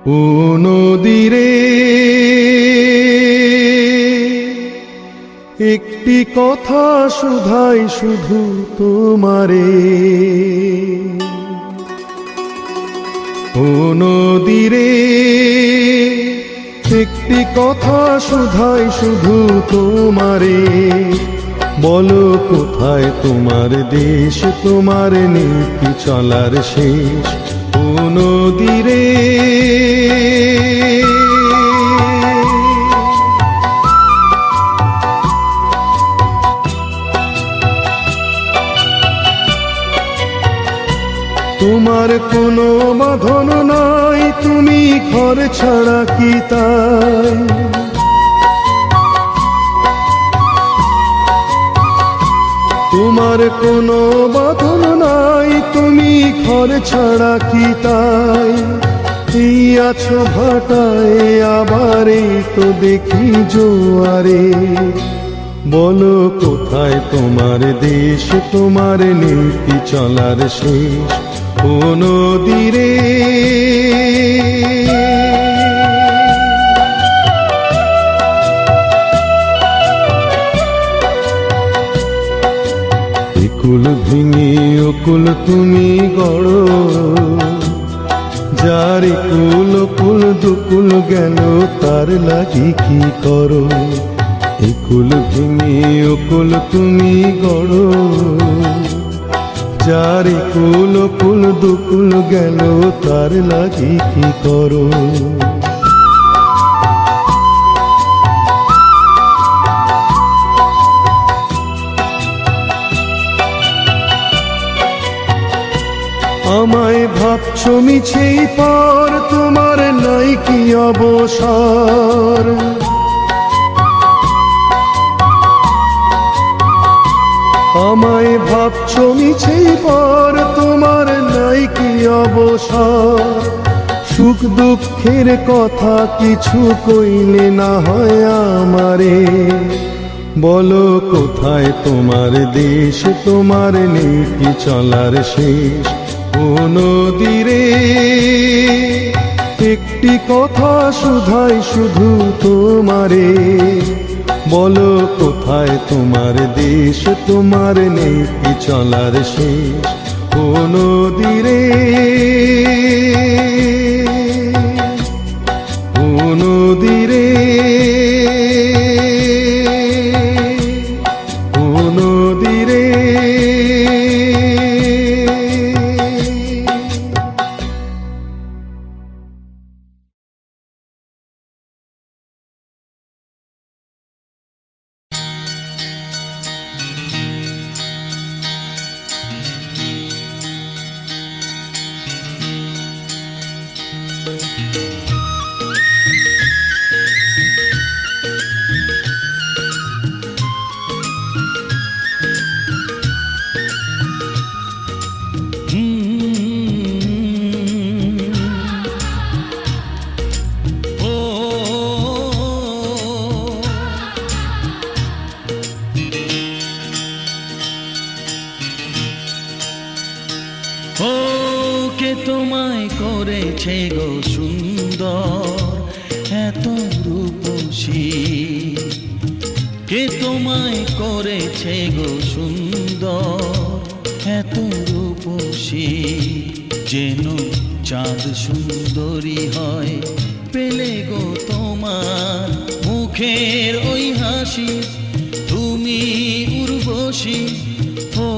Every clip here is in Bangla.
ও নদীরে একটি কথা শুধাই শুধু তোমারে, ও নদীরে একটি কথা শুধাই শুধু তোমারে। বলো কোথায় তোমার দেশ, তোমার নীতি চলার শেষ, ও নদীরে। তোমার কোনো বাঁধন নাই, তুমি ঘর ছাড়া কি তাই? তোমার কোনো বাঁধন নাই, তুমি ঘর ছাড়া কি তাই? এই আছো ভাটায়, আবার এই তো দেখি জোয়ারে। বলো কোথায় তোমার দেশ, তোমার নীতি চলার শেষ, ও নদীরে। কুল ভেঙে অকুল তুমি গড়ো, যার কুল কুল দুকুল গেল তার লাগি কি করো? কুল ভেঙে অকুল তুমি গড়ো, যার কুল কুল দুকুল গেল তার লাগি কি করো? আমায় ভাবছো মিছেই পর, তোমার নাই কি অবসর? আমায় ভাবছো মিছেই পর, তোমার নাই কি অবসর? সুখ দুঃখের কথা কিছু কইলে না হয় আমারে। বলো কোথায় তোমার দেশ, তোমার নীতি চলার শেষ, ও নদীরে। একটি কথা শুধাই শুধু তোমারে, বলো কোথায় তোমার দেশ, তোমার নীতি চলার শেষ, ও নদীরে। ও নদীরে, ও নদীরে। কে তোমায় করেছে গো সুন্দর, এত রূপসী? কে তোমায় করেছে গো সুন্দর, এত রূপসী? যেন চাঁদ সুন্দরী হয় পেলে গো তোমার মুখের ওই হাসি, তুমি উর্বশী। ও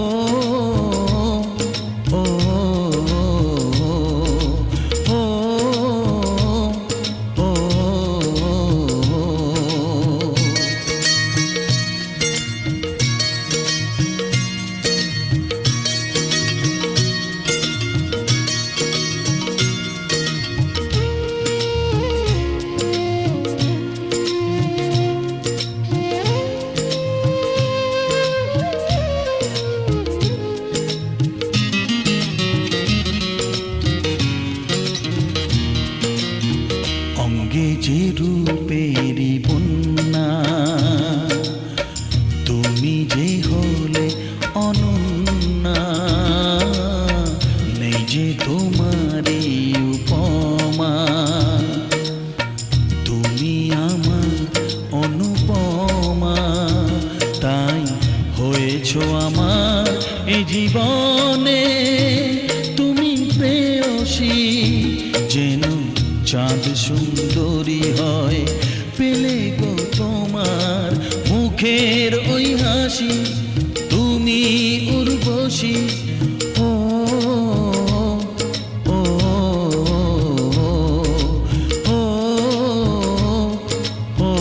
হয়েছো আমার এই জীবনে তুমি প্রেয়সী, যেন চাঁদ সুন্দরী হয় পেলে গো তোমার মুখের ওই হাসি, তুমি উর্বশী। ও ও ও ও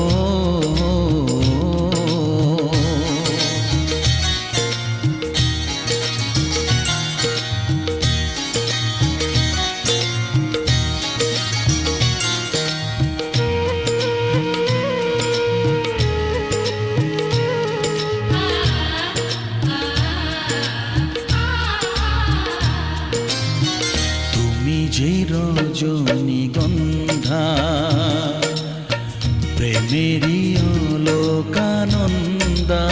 তুমি যে রজনীগন্ধা, প্রেমেরই অলোকানন্দা,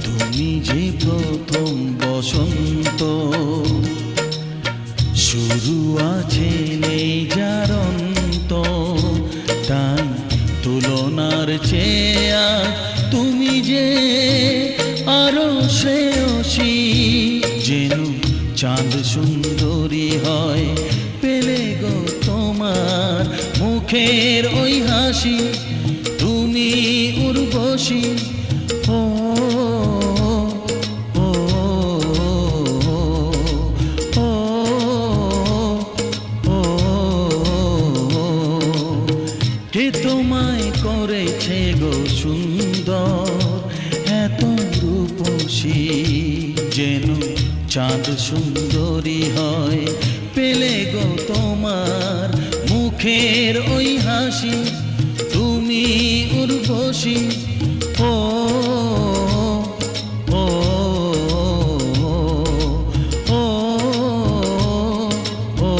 তুমি যে প্রথম বসন্ত, শুরু আছে নেই যার অন্ত, তাই তুলনার চেয়ে তুমি যে আরো শ্রেয়সী, যেন চাঁদ সুন্দরী হয় পেলে গো তোমার মুখের ওই হাসি, তুমি উর্বশী। ও ও ও ও কে তোমায় করেছে গো সুন্দর এত রূপসী, যেন চাঁদ সুন্দরী হয় পেলে গো তোমার মুখের ওই হাসি, তুমি উর্বশী। ও ও ও ও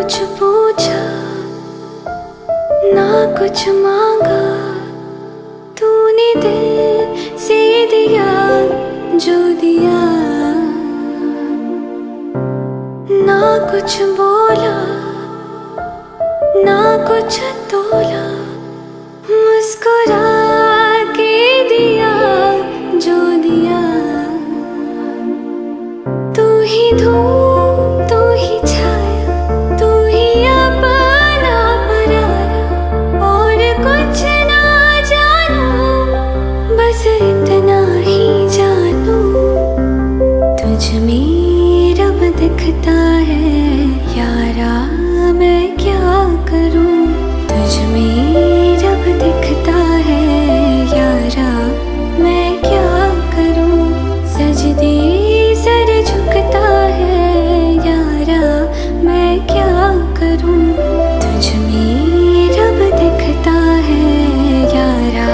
कुछ पूछा ना कुछ मांगा, तूने दिल से दिया जो दिया। ना कुछ बोला ना कुछ तोला, मुस्कुरा के दिया जो दिया। तू ही धूप तू ही छाया, तू ही अपना पराया, और कुछ ना जानू, बस इतना ही जानू। तुझ में रब दिखता है यारा, मैं क्या करूं। तुझ में रब दिखता है यारा, मैं क्या करूं। सजदे सर झुकता है यारा, मैं क्या करूं। तुझ में रब दिखता है यारा,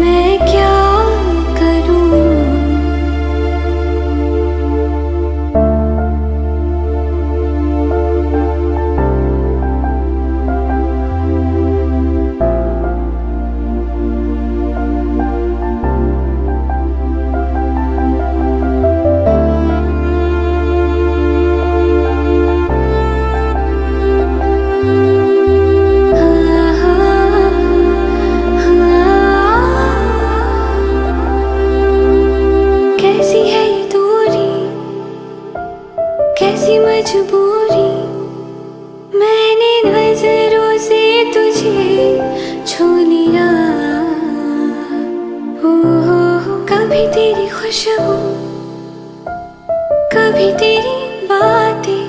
मैं क्या करूं। कैसी है ये दूरी, कैसी मजबूरी, मैंने नजरों से तुझे छू लिया। हो कभी तेरी खुशबू, कभी तेरी बातें,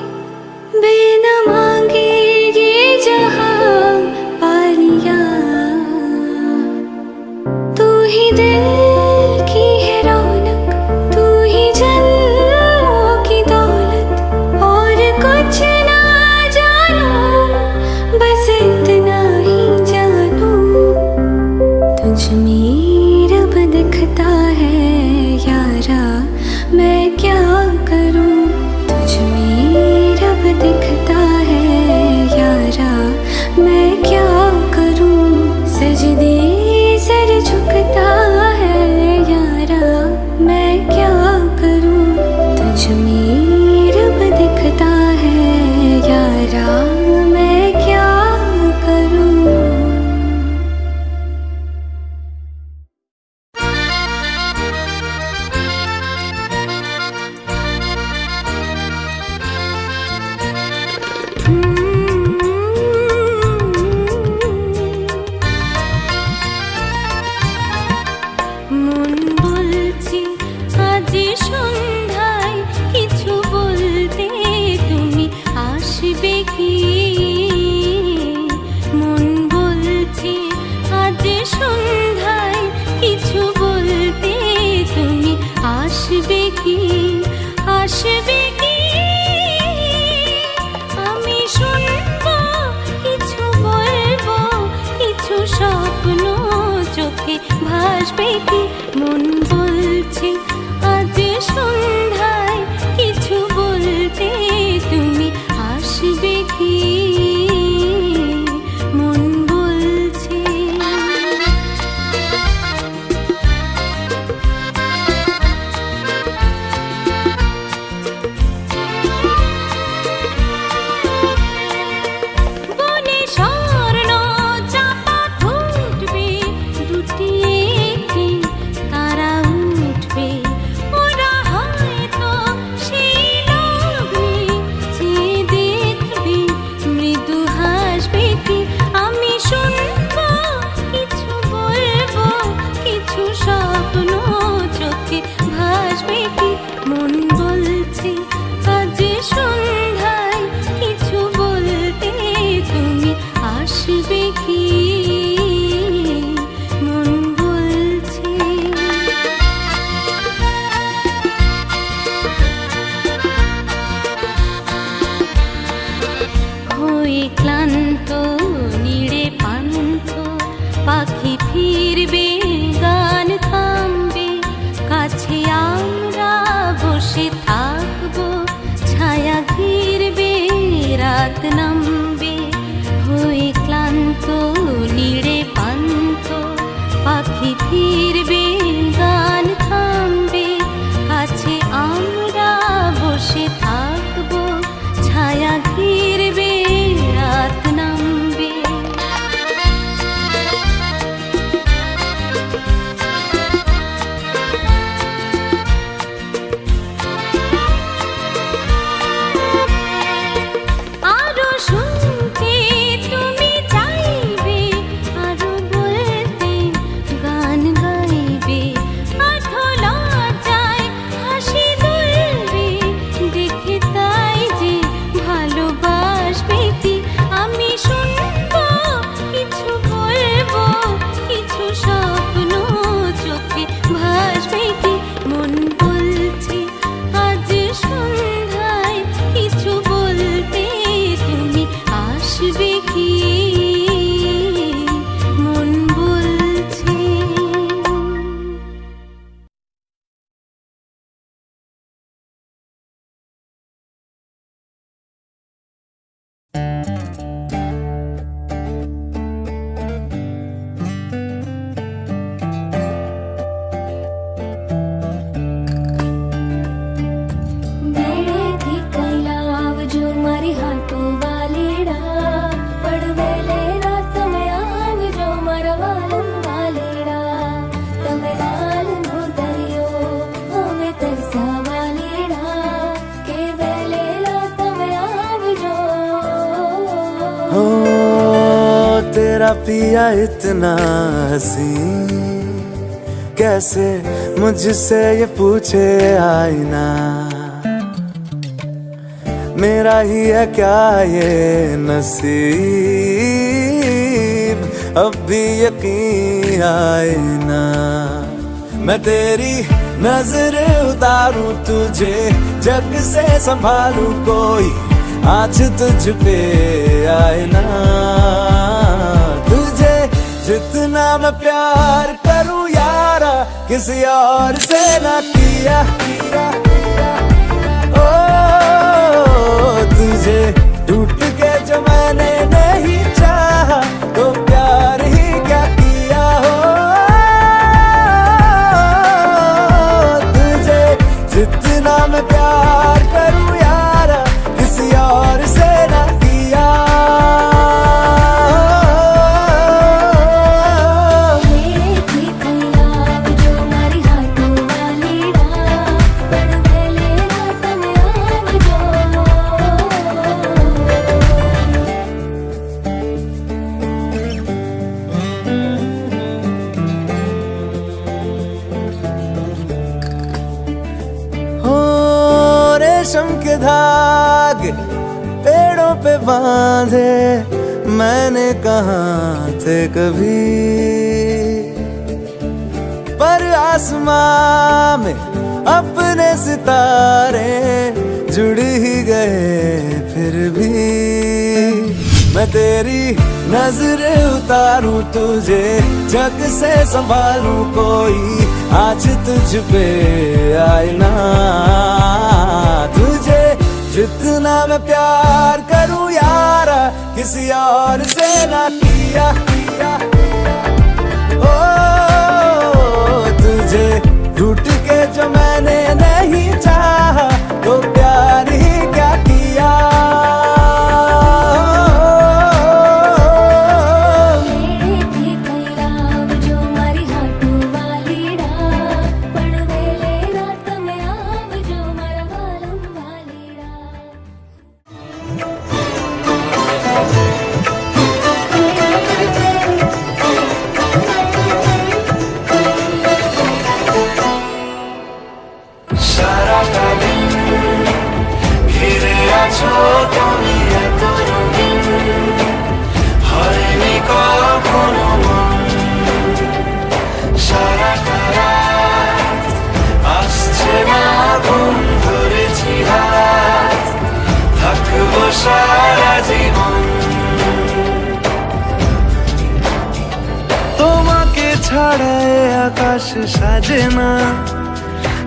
बिना मांगे ये जहां पा लिया। तू ही दिल की है रौनक, तू ही जन्मों की दौलत, और कुछ ना जानू, बस इतना ही जानू। तुझ में रब दिखता है यारा, मैं क्या करूं। तुझ में रब दिखता है यारा, मैं क्या करूं। सजदे सर झुकता है यारा, मैं क्या करूं। तुझ में रब दिखता है यारा, मैं क्या करूं। মন বলছি আজ সন্ধ্যায় কিছু বলতে, তুমি আসবে কি। মন বলছি আজ সন্ধ্যায় কিছু বলতে, তুমি আসবে কি, আসবে কি। আমি শুনবো কিছু বলবো, কিছু স্বপ্ন চোখে ভাসবে কি। মন বলছে আজ সন্ধ্যায় কিছু বলতে, তুমি আসবে কি। মন বলছে বনে স্বর্ণ চাপা ফুটবে, দুটি একটি তারা উঠবে, ওরা হয়তো সেই লগ্নে চেয়ে দেখবে, মৃদু হাসবে কি। আমি শুনবো কিছু বলবো, কিছু স্বপ্ন চোখে ভাসবে কি। মন বলছে আজ সন্ধ্যায় কিছু বলতে, তুমি আসবে কি। মন বলছে হয়ে ক্লান্ত নিড়ে পান্ত, পাখি ফিরবে গান থামবে, কাছে আমরা বসে मेरा पिया इतना हसीन, कैसे मुझसे ये पूछे आईना, मेरा ही है क्या ये नसीब, अब भी यकीन आए ना। मैं तेरी नजर उतारूं तुझे, जग से संभालूं कोई आज तुझ पे आए ना। तुझे जितना मैं प्यार करूं यारा, किसी और से ना किया, ओ तुझे टूट के जो मैंने नहीं चाहा, तो प्यार ही क्या किया हो। तुझे जितना मैं प्यार करूं यारा, किसी और से ना किया। रेशम के धागे पेड़ों पे बांधे मैंने कहाँ थे कभी, पर आसमां में अपने सितारे जुड़ ही गए फिर भी। मैं तेरी नजर उतारूं तुझे, जग से संभालूं कोई आज तुझ पे आए ना। तुझे जितना मैं प्यार करूं यारा, किसी और से ना किया। ओ तुझे टूट के जो मैंने नहीं चाहा, तो प्यार ही क्या किया। তোমাকে ছাড়া আকাশ সাজে না,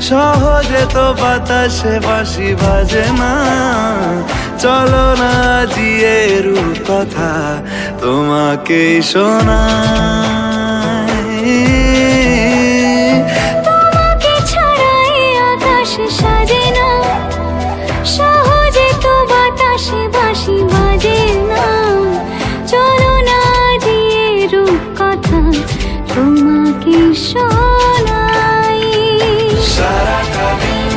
সহজে তো বাতাসে বাঁশি বাজে না। চলো না জিয়ে রূপ কথা তোমাকে শোনাই। তোমাকে ছাড়া আকাশ সাজে না, সহজে তো বাতাসে বাঁশি বাজে না। চলো না দিয়ে রূপ কথা তোমাকে শোনাই। সারাটা দিন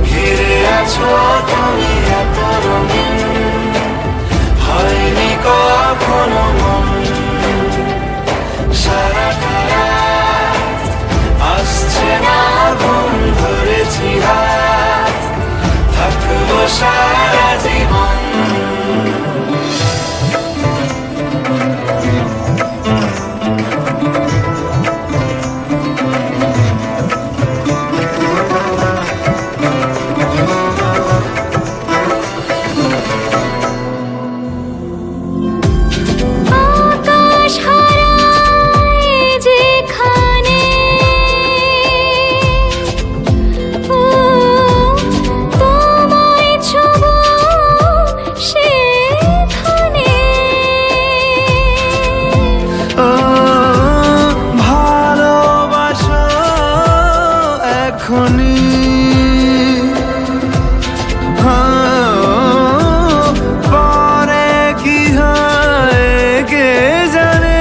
ঘিরে আছো তুমি এত রঙিন, হয়নি কখনো মন। সারাটা রাত আসছে না ঘুম, ধরেছি হাত থাকবো সারা জীবন। পরে কি হয় কে জানে।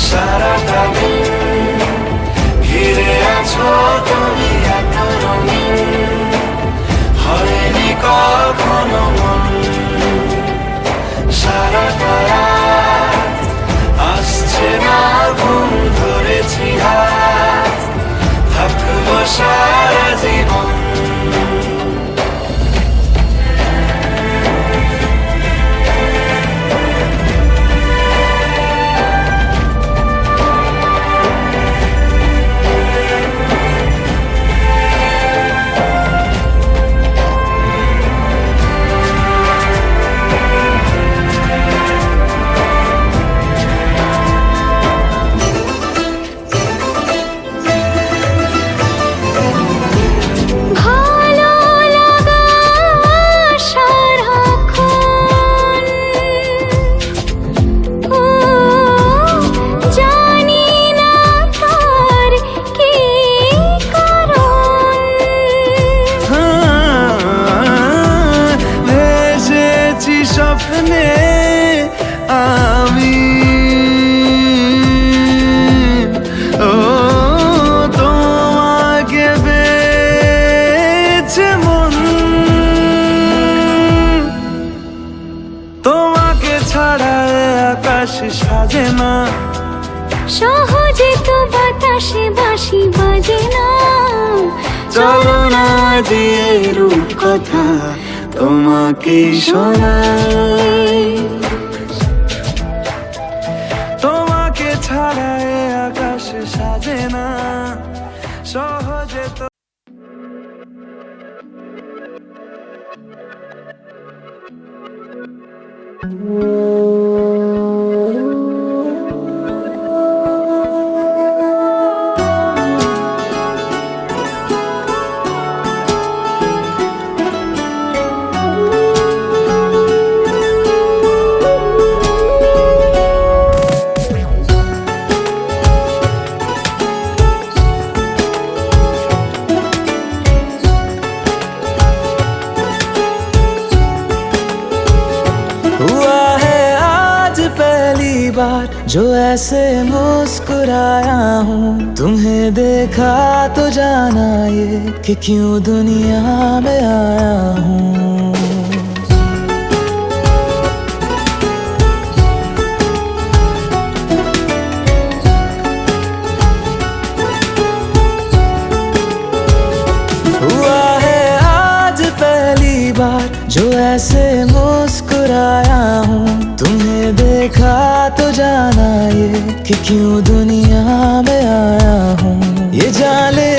সারাটা দিন ঘিরে আছো তুমি এত রঙিন, হয়নি কখনো মন। সহজে তো বাতাসে বাঁশি বাজে না। চলো না দিয়ে রূপকথা তোমাকে শোনাই, তোমাকে ছাড়া এ আকাশ সাজে না সহজে তো। हुआ है आज पहली बार जो ऐसे मुस्कुराया हूँ, तुम्हें देखा तो जाना ये कि क्यों दुनिया में आया हूँ। हुआ है आज पहली बार जो ऐसे मुस्कुराया हूँ, तुम्हें देखा तो जाना ये कि क्यों दुनिया में आया हूँ। ये जाने